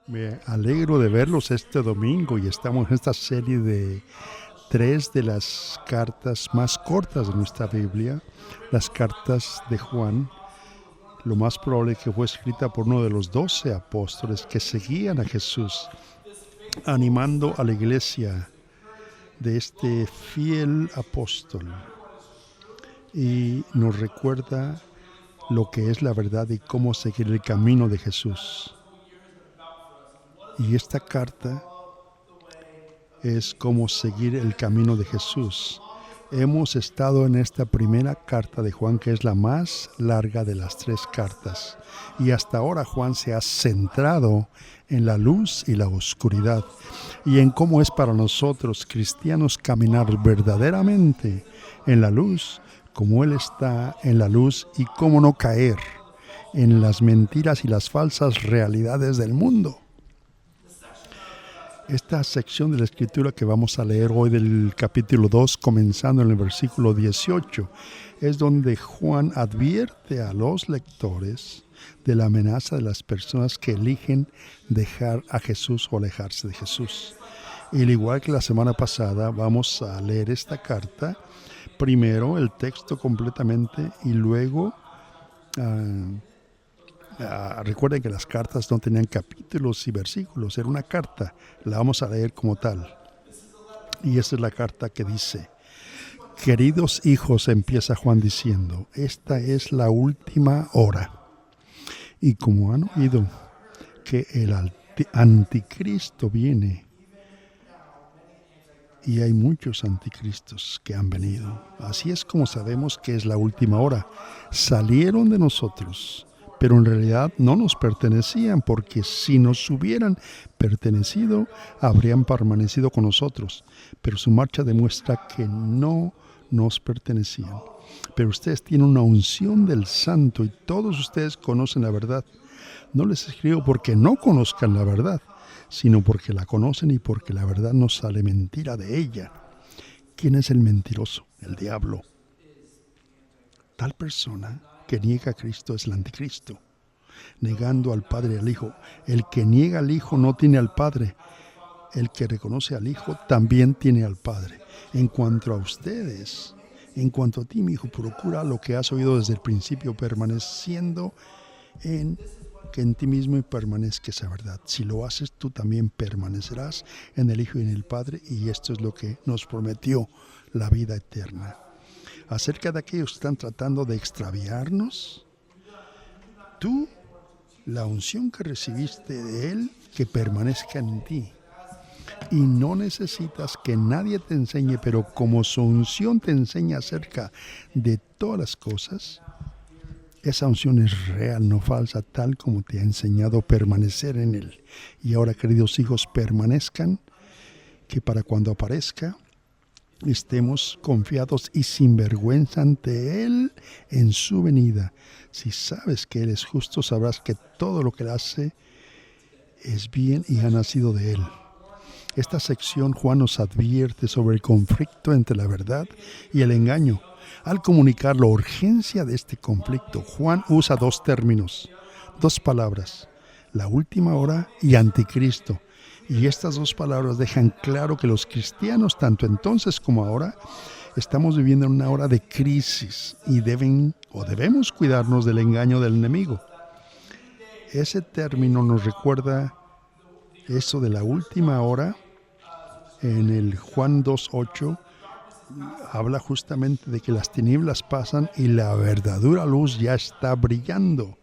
Me alegro de verlos este domingo y estamos en esta serie de tres de las cartas más cortas de nuestra Biblia, las cartas de Juan. Lo más probable es que fue escrita por uno de los 12 apóstoles que seguían a Jesús, animando a la iglesia de este fiel apóstol. Y nos recuerda lo que es la verdad y cómo seguir el camino de Jesús. Y esta carta es cómo seguir el camino de Jesús. Hemos estado en esta primera carta de Juan, que es la más larga de las tres cartas. Y hasta ahora Juan se ha centrado en la luz y la oscuridad, y en cómo es para nosotros cristianos caminar verdaderamente en la luz, como Él está en la luz, y cómo no caer en las mentiras y las falsas realidades del mundo. Esta sección de la Escritura que vamos a leer hoy del capítulo 2, comenzando en el versículo 18, es donde Juan advierte a los lectores de la amenaza de las personas que eligen dejar a Jesús o alejarse de Jesús. Y al igual que la semana pasada, vamos a leer esta carta, primero el texto completamente y luego... recuerden que las cartas no tenían capítulos y versículos, era una carta, la vamos a leer como tal. Y esta es la carta que dice: queridos hijos, empieza Juan diciendo, esta es la última hora. Y como han oído que el anticristo viene, y hay muchos anticristos que han venido, así es como sabemos que es la última hora. Salieron de nosotros, pero en realidad no nos pertenecían, porque si nos hubieran pertenecido, habrían permanecido con nosotros. Pero su marcha demuestra que no nos pertenecían. Pero ustedes tienen una unción del Santo y todos ustedes conocen la verdad. No les escribo porque no conozcan la verdad, sino porque la conocen y porque la verdad no sale mentira de ella. ¿Quién es el mentiroso? El diablo. Tal persona que niega a Cristo es el anticristo, negando al Padre y al Hijo. El que niega al Hijo no tiene al Padre. El que reconoce al Hijo también tiene al Padre. En cuanto a ustedes, en cuanto a ti, mi hijo, procura lo que has oído desde el principio, permaneciendo en ti mismo y permanezca esa verdad. Si lo haces, tú también permanecerás en el Hijo y en el Padre, y esto es lo que nos prometió, la vida eterna. Acerca de aquellos que están tratando de extraviarnos, tú, la unción que recibiste de Él, que permanezca en ti. Y no necesitas que nadie te enseñe, pero como su unción te enseña acerca de todas las cosas, esa unción es real, no falsa, tal como te ha enseñado a permanecer en Él. Y ahora, queridos hijos, permanezcan, que para cuando aparezca, estemos confiados y sin vergüenza ante Él en su venida. Si sabes que Él es justo, sabrás que todo lo que Él hace es bien y ha nacido de Él. Esta sección Juan nos advierte sobre el conflicto entre la verdad y el engaño. Al comunicar la urgencia de este conflicto, Juan usa dos términos, dos palabras, la última hora y anticristo. Y estas dos palabras dejan claro que los cristianos, tanto entonces como ahora, estamos viviendo en una hora de crisis y debemos cuidarnos del engaño del enemigo. Ese término nos recuerda eso de la última hora. En el Juan 2:8 habla justamente de que las tinieblas pasan y la verdadera luz ya está brillando.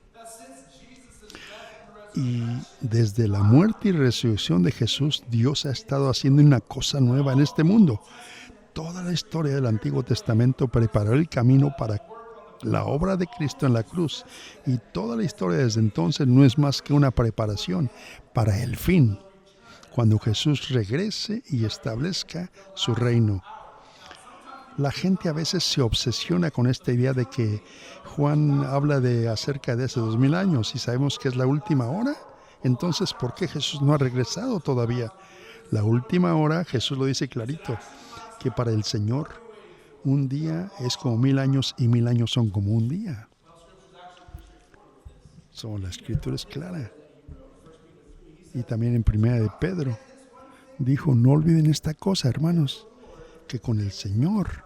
Y desde la muerte y resurrección de Jesús, Dios ha estado haciendo una cosa nueva en este mundo. Toda la historia del Antiguo Testamento preparó el camino para la obra de Cristo en la cruz. Y toda la historia desde entonces no es más que una preparación para el fin, cuando Jesús regrese y establezca su reino. La gente a veces se obsesiona con esta idea de que Juan habla acerca de hace 2000 años y sabemos que es la última hora. Entonces, ¿por qué Jesús no ha regresado todavía? La última hora, Jesús lo dice clarito, que para el Señor un día es como 1000 años y 1000 años son como un día. La Escritura es clara. Y también en Primera de Pedro dijo, no olviden esta cosa, hermanos, que con el Señor,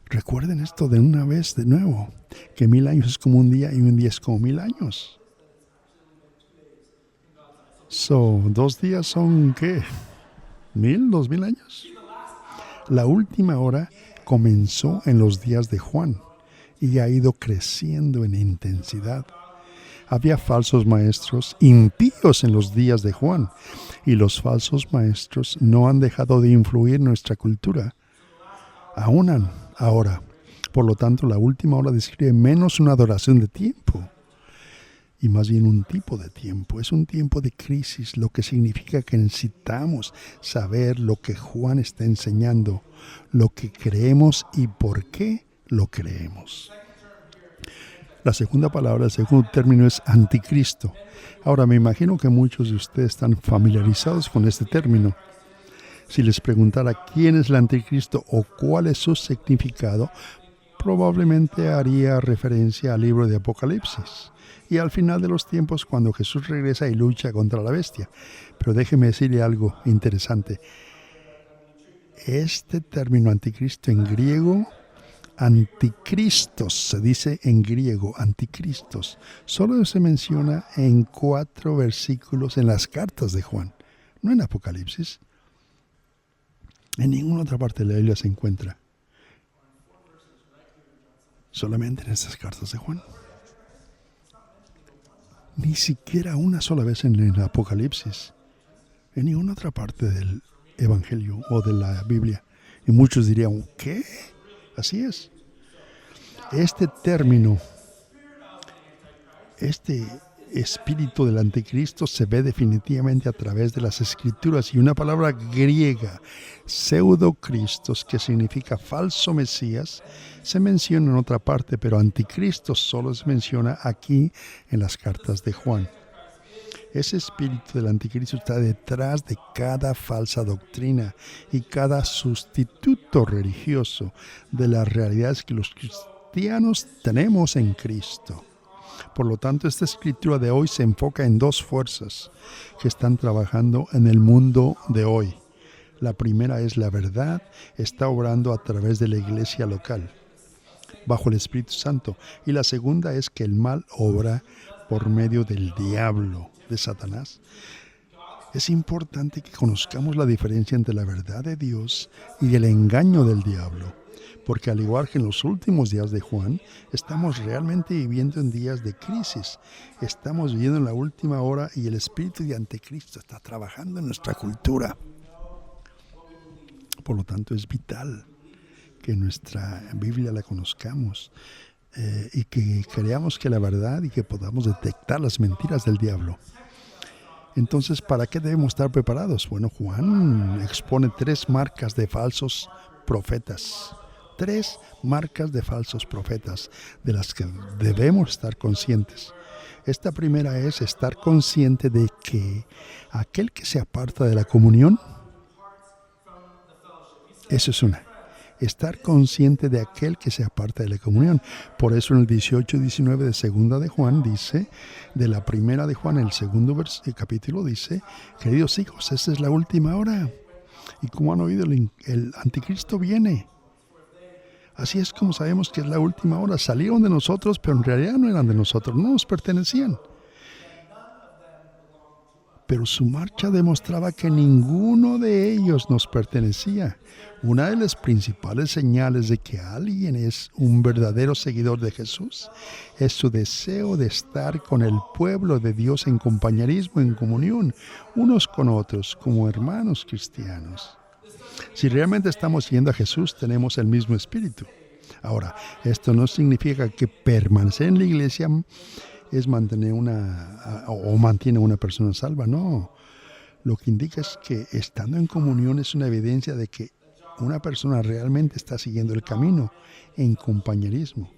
recuerden esto de una vez de nuevo, que 1000 años es como un día y un día es como 1000 años. 2 días son, ¿qué? 1000, 2000 años. La última hora comenzó en los días de Juan y ha ido creciendo en intensidad. Había falsos maestros impíos en los días de Juan, y los falsos maestros no han dejado de influir en nuestra cultura, aún ahora. Por lo tanto, la última hora describe menos una adoración de tiempo, y más bien un tipo de tiempo. Es un tiempo de crisis, lo que significa que necesitamos saber lo que Juan está enseñando, lo que creemos y por qué lo creemos. La segunda palabra, el segundo término es anticristo. Ahora, me imagino que muchos de ustedes están familiarizados con este término. Si les preguntara quién es el anticristo o cuál es su significado, probablemente haría referencia al libro de Apocalipsis y al final de los tiempos, cuando Jesús regresa y lucha contra la bestia. Pero déjeme decirle algo interesante. Este término anticristo en griego, anticristos, se dice en griego, anticristos, solo se menciona en 4 versículos en las cartas de Juan, no en Apocalipsis. En ninguna otra parte de la Biblia se encuentra. Solamente en estas cartas de Juan. Ni siquiera una sola vez en el Apocalipsis. En ninguna otra parte del Evangelio o de la Biblia. Y muchos dirían, ¿qué? Así es. Este término, este espíritu del anticristo se ve definitivamente a través de las escrituras, y una palabra griega, pseudocristos, que significa falso mesías, se menciona en otra parte, pero anticristo solo se menciona aquí en las cartas de Juan. Ese espíritu del anticristo está detrás de cada falsa doctrina y cada sustituto religioso de las realidades que los cristianos tenemos en Cristo. Por lo tanto, esta escritura de hoy se enfoca en 2 fuerzas que están trabajando en el mundo de hoy. La primera es la verdad, está obrando a través de la iglesia local, bajo el Espíritu Santo. Y la segunda es que el mal obra por medio del diablo, de Satanás. Es importante que conozcamos la diferencia entre la verdad de Dios y el engaño del diablo, porque al igual que en los últimos días de Juan, estamos realmente viviendo en días de crisis. Estamos viviendo en la última hora y el espíritu de anticristo está trabajando en nuestra cultura. Por lo tanto, es vital que nuestra Biblia la conozcamos y que creamos que la verdad y que podamos detectar las mentiras del diablo. Entonces, ¿para qué debemos estar preparados? Bueno, Juan expone 3 marcas de falsos profetas. 3 marcas de falsos profetas de las que debemos estar conscientes. Esta primera es estar consciente de que aquel que se aparta de la comunión, eso es una. Estar consciente de aquel que se aparta de la comunión. Por eso en el 18-19 de segunda de Juan dice, de la primera de Juan, el segundo capítulo dice, queridos hijos, esta es la última hora. Y como han oído, el anticristo viene. Así es como sabemos que es la última hora. Salieron de nosotros, pero en realidad no eran de nosotros, no nos pertenecían. Pero su marcha demostraba que ninguno de ellos nos pertenecía. Una de las principales señales de que alguien es un verdadero seguidor de Jesús es su deseo de estar con el pueblo de Dios en compañerismo, en comunión, unos con otros, como hermanos cristianos. Si realmente estamos siguiendo a Jesús, tenemos el mismo espíritu. Ahora, esto no significa que permanecer en la iglesia es mantiene una persona salva, no. Lo que indica es que estando en comunión es una evidencia de que una persona realmente está siguiendo el camino en compañerismo.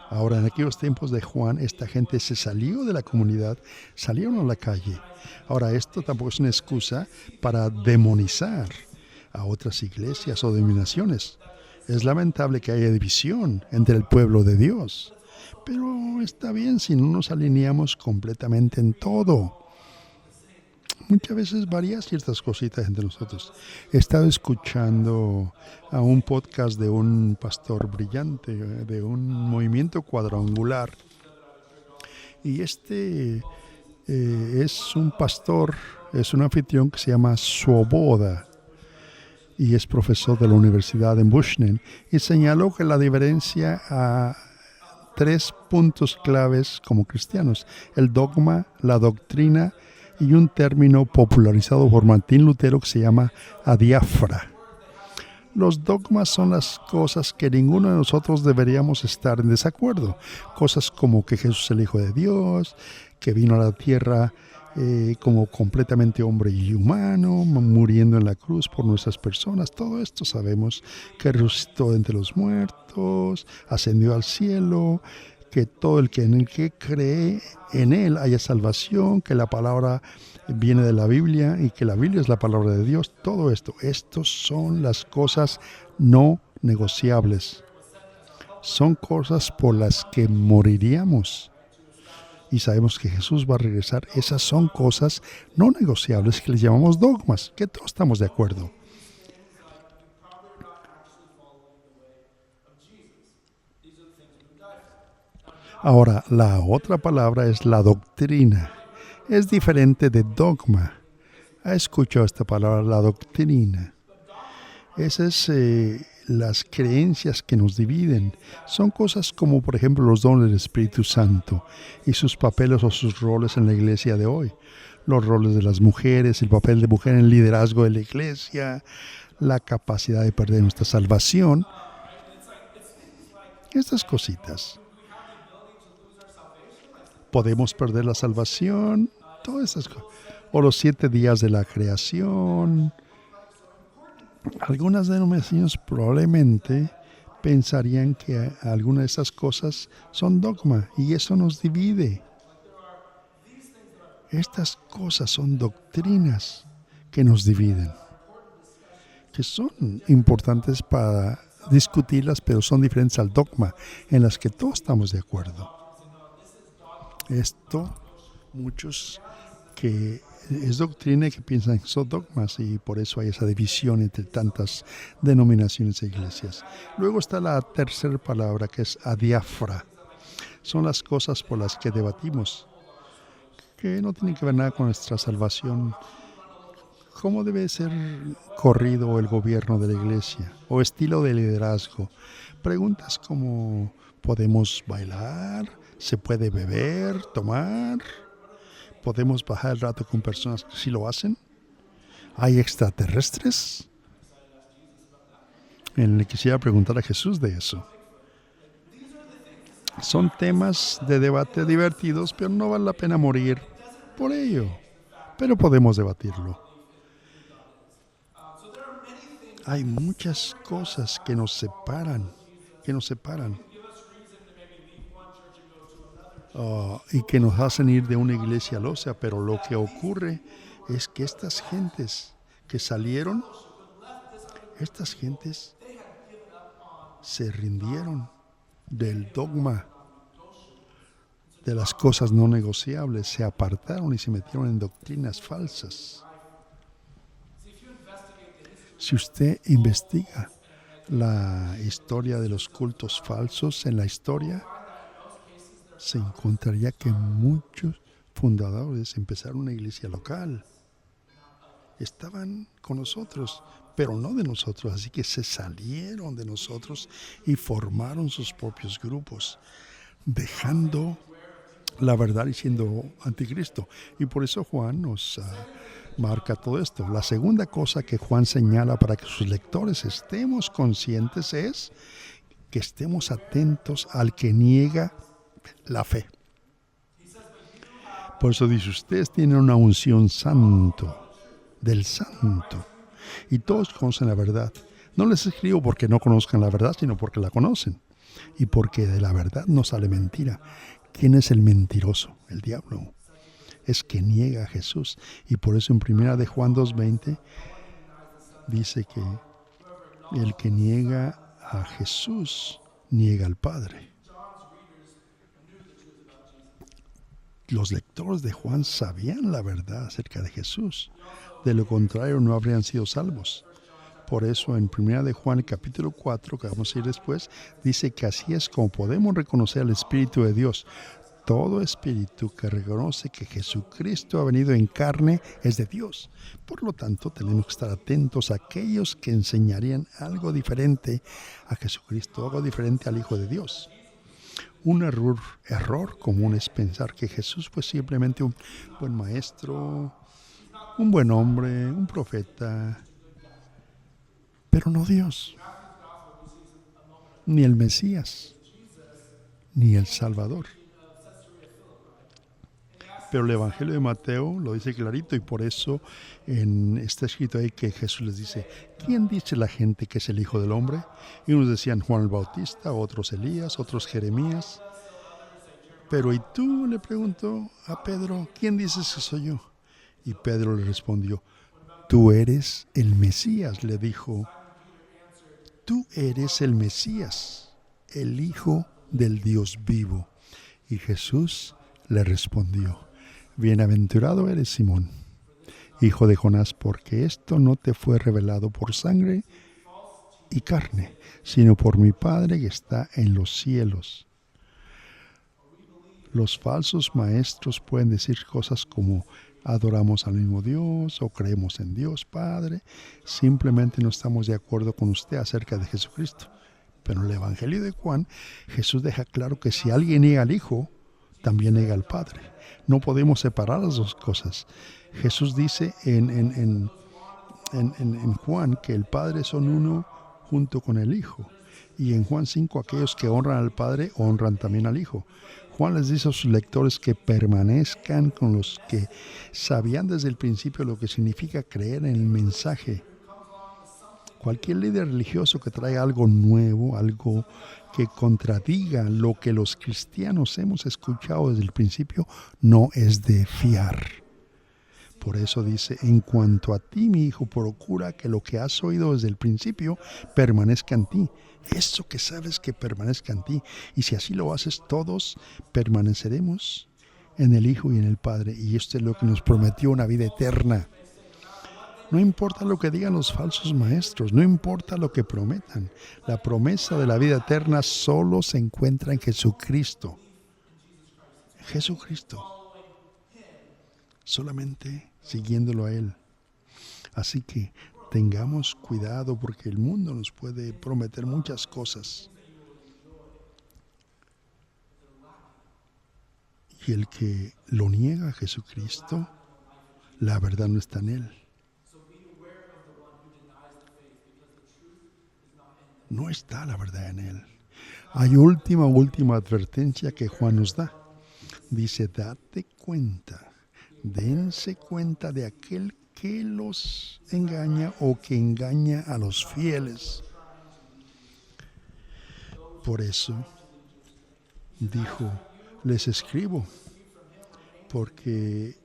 Ahora, en aquellos tiempos de Juan, esta gente se salió de la comunidad, salieron a la calle. Ahora, esto tampoco es una excusa para demonizar a otras iglesias o denominaciones. Es lamentable que haya división entre el pueblo de Dios. Pero está bien si no nos alineamos completamente en todo. muchas veces varía ciertas cositas entre nosotros. He estado escuchando a un podcast de un pastor brillante, de un movimiento cuadrangular, y es un pastor, es un anfitrión que se llama Swoboda, y es profesor de la universidad en Bushnell, y señaló que la diferencia a 3 puntos claves como cristianos: el dogma, la doctrina y un término popularizado por Martín Lutero que se llama adiafra. Los dogmas son las cosas que ninguno de nosotros deberíamos estar en desacuerdo. Cosas como que Jesús es el Hijo de Dios, que vino a la tierra como completamente hombre y humano, muriendo en la cruz por nuestras personas. Todo esto sabemos, que resucitó de entre los muertos, ascendió al cielo, que todo el que en el que cree en él haya salvación, que la palabra viene de la Biblia y que la Biblia es la palabra de Dios. Todo esto, estos son las cosas no negociables. Son cosas por las que moriríamos. Y sabemos que Jesús va a regresar. Esas son cosas no negociables que les llamamos dogmas, que todos estamos de acuerdo. Ahora, la otra palabra es la doctrina. Es diferente de dogma. ¿Ha escuchado esta palabra, la doctrina? Esas las creencias que nos dividen. Son cosas como, por ejemplo, los dones del Espíritu Santo y sus papeles o sus roles en la iglesia de hoy. Los roles de las mujeres, el papel de mujer en el liderazgo de la iglesia, la capacidad de perder nuestra salvación. Estas cositas. Podemos perder la salvación, todas esas cosas. O los 7 días de la creación. Algunas denominaciones probablemente pensarían que algunas de esas cosas son dogma y eso nos divide. Estas cosas son doctrinas que nos dividen, que son importantes para discutirlas, pero son diferentes al dogma, en las que todos estamos de acuerdo. Esto, muchos que es doctrina que piensan que son dogmas y por eso hay esa división entre tantas denominaciones e iglesias. Luego está la tercera palabra, que es adiafra. Son las cosas por las que debatimos, que no tienen que ver nada con nuestra salvación. ¿Cómo debe ser corrido el gobierno de la iglesia? O estilo de liderazgo. Preguntas como: ¿podemos bailar? ¿Se puede beber? ¿Tomar? ¿Podemos bajar el rato con personas que sí lo hacen? ¿Hay extraterrestres? Le quisiera preguntar a Jesús de eso. Son temas de debate divertidos, pero no vale la pena morir por ello. Pero podemos debatirlo. Hay muchas cosas que nos separan, y que nos hacen ir de una iglesia a la otra, pero lo que ocurre es que estas gentes que salieron, estas gentes se rindieron del dogma, de las cosas no negociables, se apartaron y se metieron en doctrinas falsas. Si usted investiga la historia de los cultos falsos en la historia, se encontraría que muchos fundadores empezaron una iglesia local. Estaban con nosotros, pero no de nosotros, así que se salieron de nosotros y formaron sus propios grupos, dejando la verdad y siendo anticristo. Y por eso Juan nos marca todo esto. La segunda cosa que Juan señala para que sus lectores estemos conscientes es que estemos atentos al que niega la fe. Por eso dice: ustedes tienen una unción del santo, y todos conocen la verdad. No les escribo porque no conozcan la verdad, sino porque la conocen, y porque de la verdad no sale mentira. ¿Quién es el mentiroso? El diablo. Es que niega a Jesús, y por eso en 1 de Juan 2:20 dice que el que niega a Jesús niega al Padre. Los lectores lectores de Juan sabían la verdad acerca de Jesús. De lo contrario, no habrían sido salvos. Por eso en 1 de Juan capítulo 4, que vamos a ir después, dice que así es como podemos reconocer al Espíritu de Dios. Todo espíritu que reconoce que Jesucristo ha venido en carne es de Dios. Por lo tanto, tenemos que estar atentos a aquellos que enseñarían algo diferente a Jesucristo, algo diferente al Hijo de Dios. Un error común es pensar que Jesús fue simplemente un buen maestro, un buen hombre, un profeta, pero no Dios, ni el Mesías, ni el Salvador. Pero el Evangelio de Mateo lo dice clarito y por eso está escrito ahí que Jesús les dice, ¿quién dice la gente que es el Hijo del Hombre? Y unos decían Juan el Bautista, otros Elías, otros Jeremías. Pero ¿y tú? Le preguntó a Pedro, ¿quién dices que soy yo? Y Pedro le respondió, tú eres el Mesías, le dijo. Tú eres el Mesías, el Hijo del Dios vivo. Y Jesús le respondió, bienaventurado eres Simón, hijo de Jonás, porque esto no te fue revelado por sangre y carne, sino por mi Padre que está en los cielos. Los falsos maestros pueden decir cosas como adoramos al mismo Dios o creemos en Dios Padre. Simplemente no estamos de acuerdo con usted acerca de Jesucristo. Pero en el Evangelio de Juan, Jesús deja claro que si alguien niega al Hijo, también niega al Padre. No podemos separar las dos cosas. Jesús dice en Juan que el Padre son uno junto con el Hijo. Y en Juan 5, aquellos que honran al Padre honran también al Hijo. Juan les dice a sus lectores que permanezcan con los que sabían desde el principio lo que significa creer en el mensaje. Cualquier líder religioso que traiga algo nuevo, algo que contradiga lo que los cristianos hemos escuchado desde el principio, no es de fiar. Por eso dice, en cuanto a ti, mi hijo, procura que lo que has oído desde el principio permanezca en ti. Eso que sabes que permanezca en ti. Y si así lo haces, todos permaneceremos en el Hijo y en el Padre. Y esto es lo que nos prometió una vida eterna. No importa lo que digan los falsos maestros, no importa lo que prometan. La promesa de la vida eterna solo se encuentra en Jesucristo. Jesucristo. Solamente siguiéndolo a Él. Así que tengamos cuidado porque el mundo nos puede prometer muchas cosas. Y el que lo niega a Jesucristo, la verdad no está en Él. No está la verdad en Él. Hay última advertencia que Juan nos da. Dice, date cuenta, dense cuenta de aquel que los engaña o que engaña a los fieles. Por eso dijo, les escribo, porque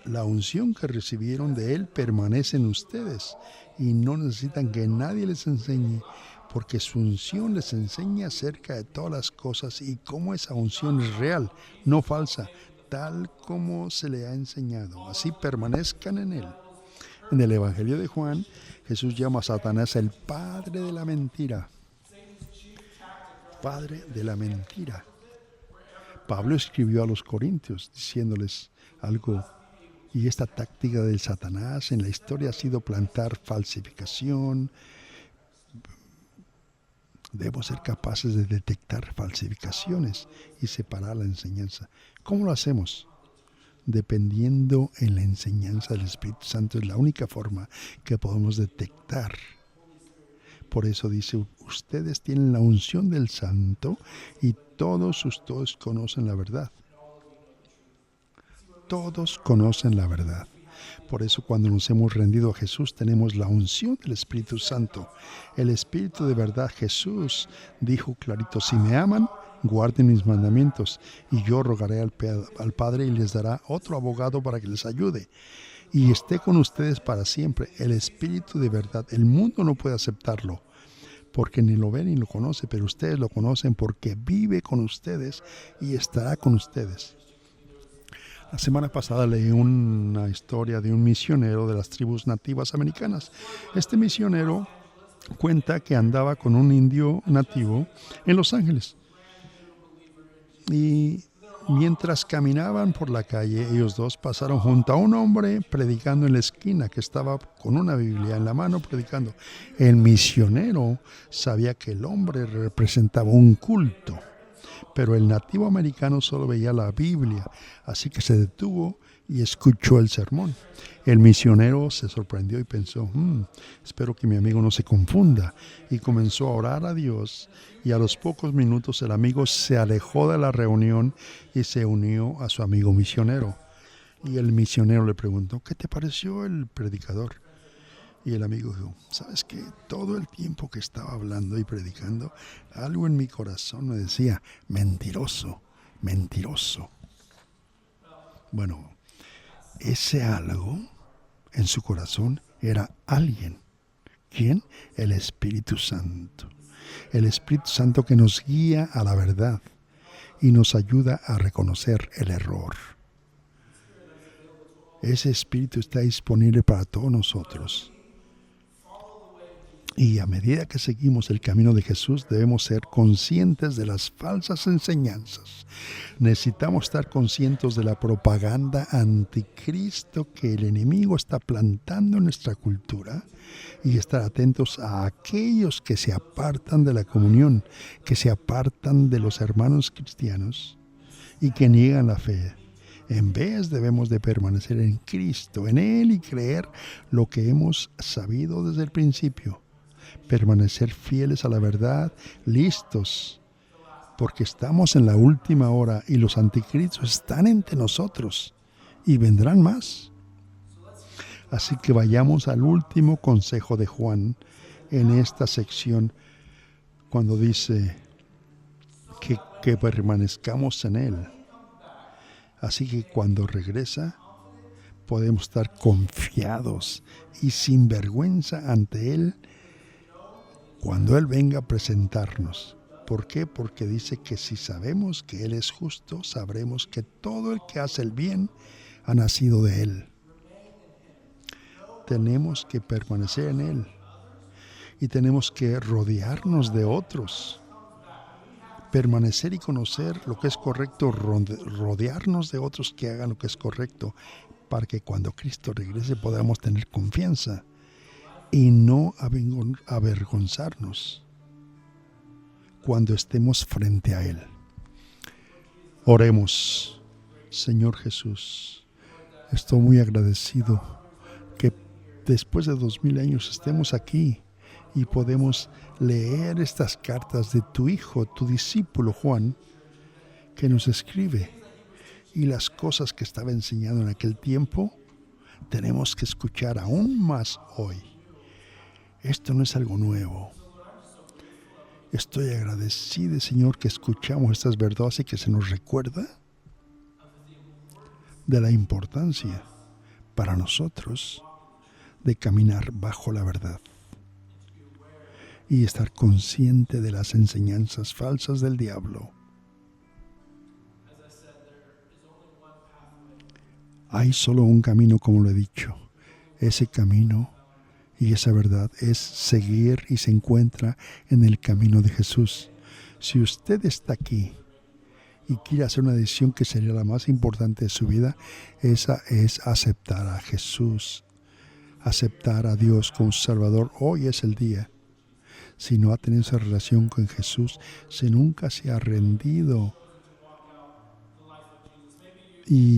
la unción que recibieron de Él permanece en ustedes y no necesitan que nadie les enseñe, porque su unción les enseña acerca de todas las cosas y cómo esa unción es real, no falsa, tal como se le ha enseñado. Así permanezcan en Él. En el Evangelio de Juan, Jesús llama a Satanás el padre de la mentira. Padre de la mentira. Pablo escribió a los Corintios diciéndoles algo. Y esta táctica del Satanás en la historia ha sido plantar falsificación. Debemos ser capaces de detectar falsificaciones y separar la enseñanza. ¿Cómo lo hacemos? Dependiendo en la enseñanza del Espíritu Santo. Es la única forma que podemos detectar. Por eso dice, ustedes tienen la unción del Santo y todos ustedes conocen la verdad. Todos conocen la verdad. Por eso cuando nos hemos rendido a Jesús tenemos la unción del Espíritu Santo. El Espíritu de verdad, Jesús dijo clarito, si me aman, guarden mis mandamientos y yo rogaré al Padre y les dará otro abogado para que les ayude y esté con ustedes para siempre. El Espíritu de verdad, el mundo no puede aceptarlo porque ni lo ve ni lo conoce, pero ustedes lo conocen porque vive con ustedes y estará con ustedes. La semana pasada leí una historia de un misionero de las tribus nativas americanas. Este misionero cuenta que andaba con un indio nativo en Los Ángeles y mientras caminaban por la calle, ellos dos pasaron junto a un hombre predicando en la esquina que estaba con una Biblia en la mano predicando. El misionero sabía que el hombre representaba un culto, pero el nativo americano solo veía la Biblia, así que se detuvo y escuchó el sermón. El misionero se sorprendió y pensó, espero que mi amigo no se confunda, y comenzó a orar a Dios, y a los pocos minutos el amigo se alejó de la reunión y se unió a su amigo misionero. Y el misionero le preguntó, ¿qué te pareció el predicador? Y el amigo dijo, ¿sabes qué? Todo el tiempo que estaba hablando y predicando, algo en mi corazón me decía, mentiroso, mentiroso. Bueno, ese algo en su corazón era alguien. ¿Quién? El Espíritu Santo. El Espíritu Santo que nos guía a la verdad y nos ayuda a reconocer el error. Ese Espíritu está disponible para todos nosotros. Y a medida que seguimos el camino de Jesús, debemos ser conscientes de las falsas enseñanzas. Necesitamos estar conscientes de la propaganda anticristo que el enemigo está plantando en nuestra cultura y estar atentos a aquellos que se apartan de la comunión, que se apartan de los hermanos cristianos y que niegan la fe. En vez debemos de permanecer en Cristo, en Él y creer lo que hemos sabido desde el principio. Permanecer fieles a la verdad, listos, porque estamos en la última hora y los anticristos están entre nosotros y vendrán más. Así que vayamos al último consejo de Juan en esta sección cuando dice que permanezcamos en Él. Así que cuando regresa podemos estar confiados y sin vergüenza ante Él cuando Él venga a presentarnos. ¿Por qué? Porque dice que si sabemos que Él es justo, sabremos que todo el que hace el bien ha nacido de Él. Tenemos que permanecer en Él y tenemos que rodearnos de otros. Permanecer y conocer lo que es correcto, rodearnos de otros que hagan lo que es correcto, para que cuando Cristo regrese podamos tener confianza y no avergonzarnos cuando estemos frente a Él. Oremos. Señor Jesús, estoy muy agradecido que después de 2000 años estemos aquí y podemos leer estas cartas de tu Hijo, tu discípulo Juan, que nos escribe. Y las cosas que estaba enseñando en aquel tiempo, tenemos que escuchar aún más hoy. Esto no es algo nuevo. Estoy agradecido, Señor, que escuchamos estas verdades y que se nos recuerda de la importancia para nosotros de caminar bajo la verdad y estar consciente de las enseñanzas falsas del diablo. Hay solo un camino, como lo he dicho. Ese camino y esa verdad es seguir y se encuentra en el camino de Jesús. Si usted está aquí y quiere hacer una decisión que sería la más importante de su vida, esa es aceptar a Jesús, aceptar a Dios como su Salvador. Hoy es el día. Si no ha tenido esa relación con Jesús, si nunca se ha rendido y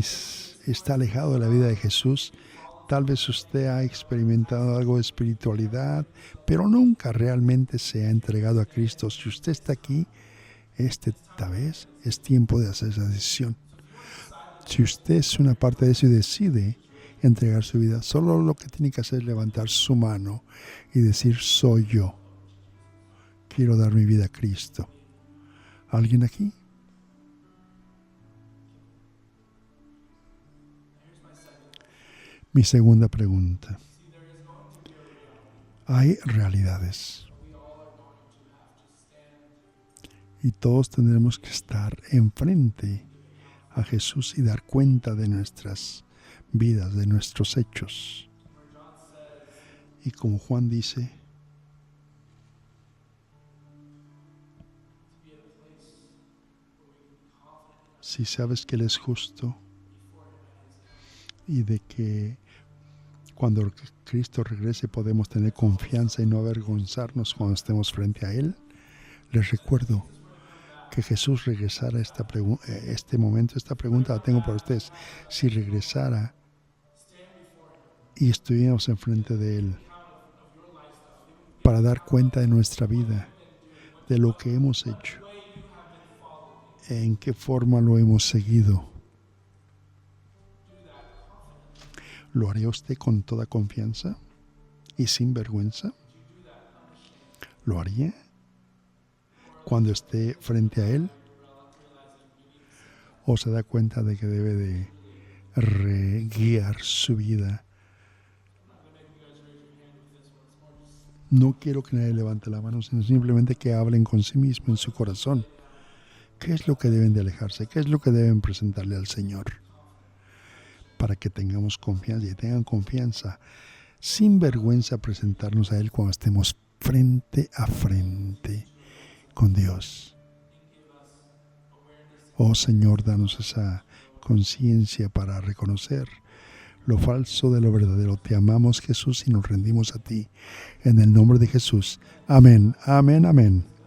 está alejado de la vida de Jesús, tal vez usted ha experimentado algo de espiritualidad, pero nunca realmente se ha entregado a Cristo. Si usted está aquí, esta vez es tiempo de hacer esa decisión. Si usted es una parte de eso y decide entregar su vida, solo lo que tiene que hacer es levantar su mano y decir, soy yo. Quiero dar mi vida a Cristo. ¿Alguien aquí? Mi segunda pregunta. Hay realidades y todos tendremos que estar enfrente a Jesús y dar cuenta de nuestras vidas, de nuestros hechos. Y como Juan dice, si sabes que Él es justo y de que cuando Cristo regrese podemos tener confianza y no avergonzarnos cuando estemos frente a Él, les recuerdo que Jesús regresara este momento, esta pregunta la tengo para ustedes. Si regresara y estuviéramos enfrente de Él para dar cuenta de nuestra vida, de lo que hemos hecho, en qué forma lo hemos seguido, ¿lo haría usted con toda confianza y sin vergüenza? ¿Lo haría cuando esté frente a Él? ¿O se da cuenta de que debe de guiar su vida? No quiero que nadie levante la mano, sino simplemente que hablen con sí mismo en su corazón. ¿Qué es lo que deben de alejarse? ¿Qué es lo que deben presentarle al Señor? Para que tengamos confianza y tengan confianza, sin vergüenza, presentarnos a Él cuando estemos frente a frente con Dios. Oh Señor, danos esa conciencia para reconocer lo falso de lo verdadero. Te amamos, Jesús, y nos rendimos a ti. En el nombre de Jesús. Amén, amén, amén.